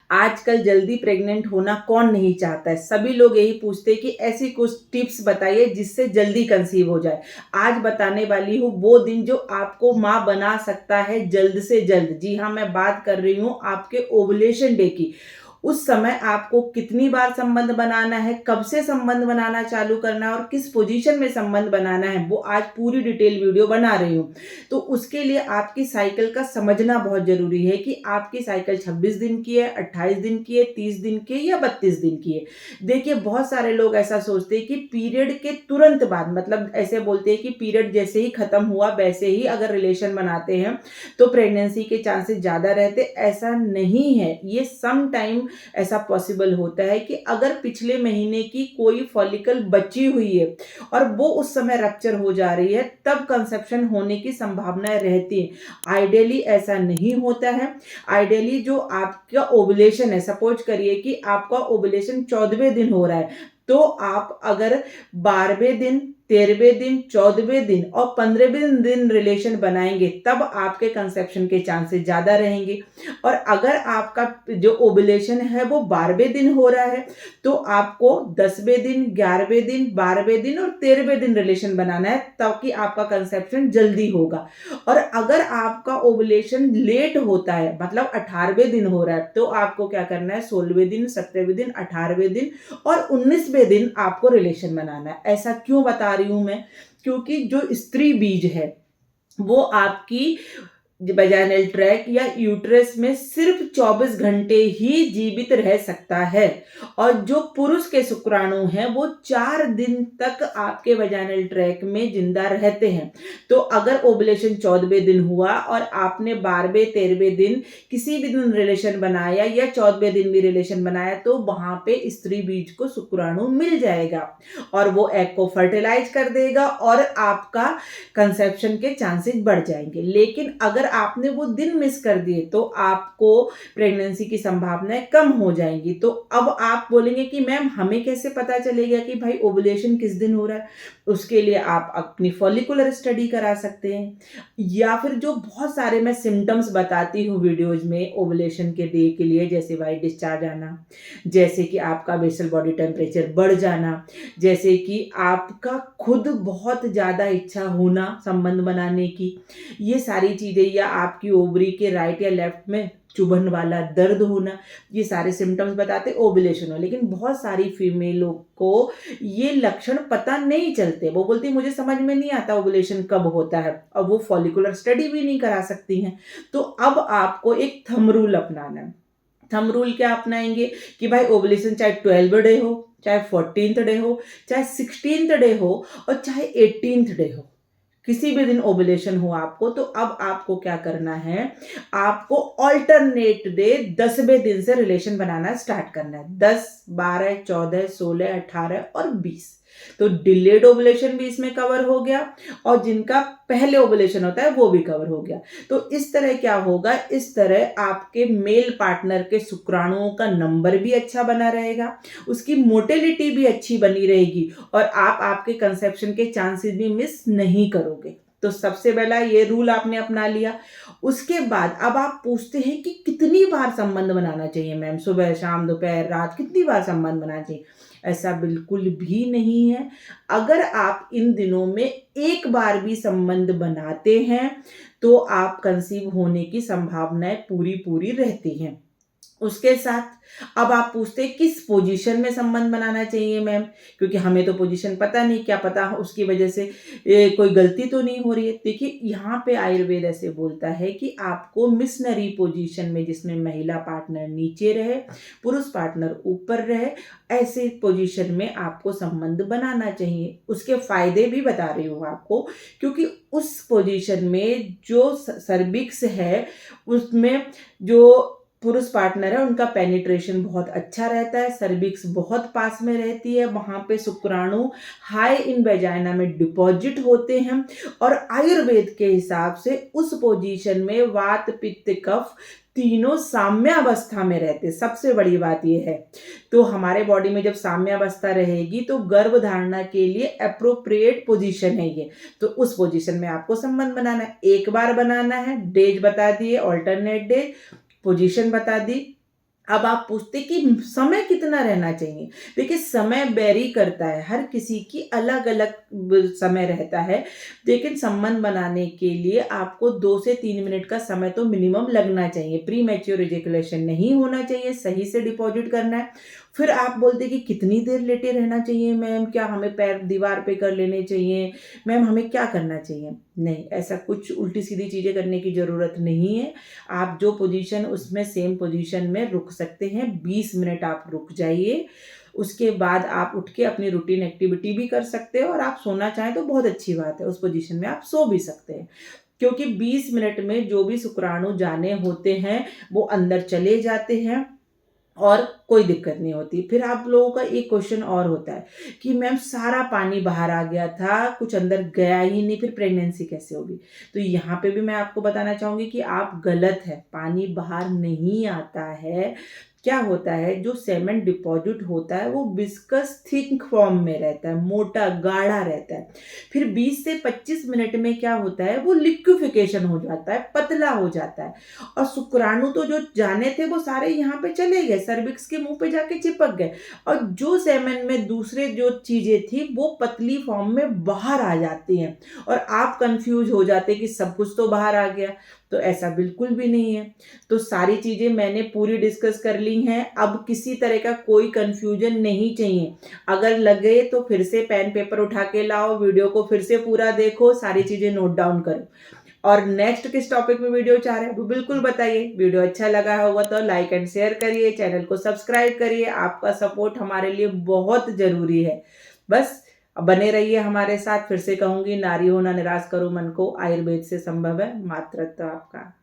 आजकल जल्दी प्रेग्नेंट होना कौन नहीं चाहता है। सभी लोग यही पूछते हैं कि ऐसी कुछ टिप्स बताइए जिससे जल्दी कंसीव हो जाए। आज बताने वाली हूँ वो दिन जो आपको माँ बना सकता है जल्द से जल्द। जी हाँ, मैं बात कर रही हूँ आपके ओवुलेशन डे की। उस समय आपको कितनी बार संबंध बनाना है, कब से संबंध बनाना चालू करना है और किस पोजीशन में संबंध बनाना है, वो आज पूरी डिटेल वीडियो बना रही हूँ। तो उसके लिए आपकी साइकिल का समझना बहुत ज़रूरी है कि आपकी साइकिल 26 दिन की है, 28 दिन की है, 30 दिन की है या 32 दिन की है। देखिए, बहुत सारे लोग ऐसा सोचते हैं कि पीरियड के तुरंत बाद, मतलब ऐसे बोलते हैं कि पीरियड जैसे ही खत्म हुआ वैसे ही अगर रिलेशन बनाते हैं तो प्रेगनेंसी के चांसेस ज़्यादा रहते। ऐसा नहीं है। ये सम टाइम ऐसा पॉसिबल होता है कि अगर पिछले महीने की कोई फॉलिकल बची हुई है और वो उस समय रप्चर हो जा रही है, तब कंसेप्शन होने की संभावनाएं रहती है। आइडियली ऐसा नहीं होता है। आइडियली जो आपका ओवुलेशन है, सपोज करिए कि आपका ओवुलेशन 14वें दिन हो रहा है, तो आप अगर 12वें दिन, 13वें दिन, 14वें दिन और 15वें दिन रिलेशन बनाएंगे तब आपके कंसेप्शन के चांसेस ज़्यादा रहेंगे। और अगर आपका जो ओवुलेशन है वो 12वें दिन हो रहा है तो आपको 10वें दिन, 11वें दिन, 12वें दिन और 13वें दिन रिलेशन बनाना है ताकि आपका कंसेप्शन जल्दी होगा। और अगर आपका ओवुलेशन लेट होता है, मतलब 18वें दिन हो रहा है, तो आपको क्या करना है, 16वें दिन, 17वें दिन, 18वें दिन और 19वें दिन आपको रिलेशन बनाना है। ऐसा क्यों बता रही हूं मैं? क्योंकि जो स्त्री बीज है वो आपकी वजाइनल ट्रैक या यूट्रस में सिर्फ 24 घंटे ही जीवित रह सकता है और जो पुरुष के शुक्राणु हैं वो 4 दिन तक आपके वजाइनल ट्रैक में जिंदा रहते हैं। तो अगर ओवुलेशन 14वें दिन हुआ और आपने 12वें 13वें दिन किसी भी दिन रिलेशन बनाया या 14वें दिन भी रिलेशन बनाया तो वहां पे स्त्री बीज को शुक्राणु मिल जाएगा और वो एग को फर्टिलाइज कर देगा और आपका कंसेप्शन के चांसेस बढ़ जाएंगे। लेकिन अगर आपने वो दिन मिस कर दिए तो आपको प्रेगनेंसी की संभावनाएं कम हो जाएंगी। तो अब आप बोलेंगे कि मैम हमें कैसे पता चलेगा कि भाई ओवुलेशन किस दिन हो रहा है? उसके लिए आप अपनी फॉलिकुलर स्टडी करा सकते हैं या फिर जो बहुत सारे मैं सिम्टम्स बताती हूँ वीडियोज में ओवुलेशन के डे के लिए, जैसे वाइट डिस्चार्ज आना, जैसे कि आपका बेसल बॉडी टेम्परेचर बढ़ जाना, जैसे कि आपका खुद बहुत ज़्यादा इच्छा होना संबंध बनाने की, ये सारी चीज़ें, या आपकी ओवरी के राइट या लेफ्ट में चुभन वाला दर्द होना, ये सारे सिम्टम्स बताते ओवुलेशन हो। लेकिन बहुत सारी फीमेलों को ये लक्षण पता नहीं चलते। वो बोलती मुझे समझ में नहीं आता ओवुलेशन कब होता है और वो फॉलिकुलर स्टडी भी नहीं करा सकती हैं। तो अब आपको एक थंब रूल अपनाना है। थंब रूल क्या अपनाएंगे कि भाई ओवुलेशन चाहे 12 डे हो, चाहे 14th डे हो, चाहे 16th डे हो और चाहे 18th डे हो, किसी भी दिन ओवुलेशन हो आपको, तो अब आपको क्या करना है, आपको ऑल्टरनेट डे 10वें दिन से रिलेशन बनाना स्टार्ट करना है। 10, 12, 14, 16, 18 और 20। तो डिलेड ओवुलेशन भी इसमें कवर हो गया और जिनका पहले ओवुलेशन होता है वो भी कवर हो गया। तो इस तरह क्या होगा, इस तरह आपके मेल पार्टनर के शुक्राणुओं का नंबर भी अच्छा बना रहेगा, उसकी मोटिलिटी भी अच्छी बनी रहेगी और आप आपके कंसेप्शन के चांसेस भी मिस नहीं करोगे। तो सबसे पहला ये रूल आपने अपना लिया। उसके बाद अब आप पूछते हैं कि कितनी बार संबंध बनाना चाहिए मैम, सुबह, शाम, दोपहर, रात, कितनी बार संबंध बनाना चाहिए? ऐसा बिल्कुल भी नहीं है। अगर आप इन दिनों में एक बार भी संबंध बनाते हैं तो आप कंसीव होने की संभावनाएं पूरी पूरी रहती हैं। उसके साथ अब आप पूछते हैं किस पोजीशन में संबंध बनाना चाहिए मैम, क्योंकि हमें तो पोजीशन पता नहीं, क्या पता उसकी वजह से कोई गलती तो नहीं हो रही है। देखिए, यहाँ पे आयुर्वेद ऐसे बोलता है कि आपको मिशनरी पोजीशन में, जिसमें महिला पार्टनर नीचे रहे, पुरुष पार्टनर ऊपर रहे, ऐसे पोजीशन में आपको संबंध बनाना चाहिए। उसके फायदे भी बता रही हूँ आपको, क्योंकि उस पोजीशन में जो सर्विक्स है उसमें जो पुरुष पार्टनर है उनका पेनिट्रेशन बहुत अच्छा रहता है, सर्विक्स बहुत पास में रहती है, वहां पे शुक्राणु हाई इन वेजाइना में डिपॉजिट होते हैं और आयुर्वेद के हिसाब से उस पोजीशन में वात, पित्त, कफ तीनों साम्यावस्था में रहते। सबसे बड़ी बात यह है, तो हमारे बॉडी में जब साम्यावस्था रहेगी तो गर्भ धारणा के लिए अप्रोप्रिएट पोजीशन है ये। तो उस पोजीशन में आपको संबंध बनाना है, एक बार बनाना है, डेज बता दिए, ऑल्टरनेट डे, पोजीशन बता दी, अब आप पूछते कि समय कितना रहना चाहिए? देखिए समय वेरी करता है, हर किसी की अलग-अलग समय रहता है, लेकिन संबंध बनाने के लिए आपको 2 से 3 मिनट का समय तो मिनिमम लगना चाहिए। प्रीमैच्योर इजैकुलेशन नहीं होना चाहिए, सही से डिपॉज़िट करना है। फिर आप बोलते कि कितनी देर लेटे रहना चाहिए मैम? क्या हमें पैर दीवार पे कर लेने चाहिए? मैम हमें क्या करना चाहिए? नहीं, ऐसा कुछ उल्टी-सीधी चीज़ें करने की ज़रूरत नहीं है। आप जो पोजीशन उसमें सेम पोजीशन में रुक सकते हैं, 20 मिनट आप रुक जाइए। उसके बाद आप उठ के अपनी रूटीन एक्टिविटी भी कर सकते हो और आप सोना चाहें तो बहुत अच्छी बात है, उस पोजीशन में आप सो भी सकते हैं। क्योंकि 20 मिनट में जो भी शुक्राणु जाने होते हैं, वो अंदर चले जाते हैं और कोई दिक्कत नहीं होती। फिर आप लोगों का एक क्वेश्चन और होता है कि मैम सारा पानी बाहर आ गया था, कुछ अंदर गया ही नहीं, फिर प्रेगनेंसी कैसे होगी? तो यहाँ पे भी मैं आपको बताना चाहूँगी कि आप गलत हैं, पानी बाहर नहीं आता है। क्या होता है जो सेमेन डिपॉज़िट होता है वो विस्कस थिक फॉर्म में रहता है, मोटा गाढ़ा रहता है। फिर 20 से 25 मिनट में क्या होता है वो लिक्विफिकेशन हो जाता है, पतला हो जाता है। और शुक्राणु तो जो जाने थे वो सारे यहाँ पे चले गए, सर्विक्स के मुंह पे जाके चिपक गए और जो सेमेन में दूसरे जो चीजें थी वो पतली फॉर्म में बाहर आ जाती हैं और आप कंफ्यूज हो जाते कि सब कुछ तो बाहर आ गया। तो ऐसा बिल्कुल भी नहीं है। तो सारी चीजें मैंने पूरी डिस्कस कर ली हैं, अब किसी तरह का कोई कंफ्यूजन नहीं चाहिए। अगर लगे तो फिर से पेन पेपर उठा के लाओ, वीडियो को फिर से पूरा देखो, सारी चीजें नोट डाउन करो और नेक्स्ट किस टॉपिक में वीडियो चाह रहे हैं वो बिल्कुल बताइए। वीडियो अच्छा लगा होगा तो लाइक एंड शेयर करिए, चैनल को सब्सक्राइब करिए। आपका सपोर्ट हमारे लिए बहुत ज़रूरी है। बस बने रहिए हमारे साथ। फिर से कहूँगी, नारी होना निराश करो मन को, आयुर्वेद से संभव है, मातृत्व आपका।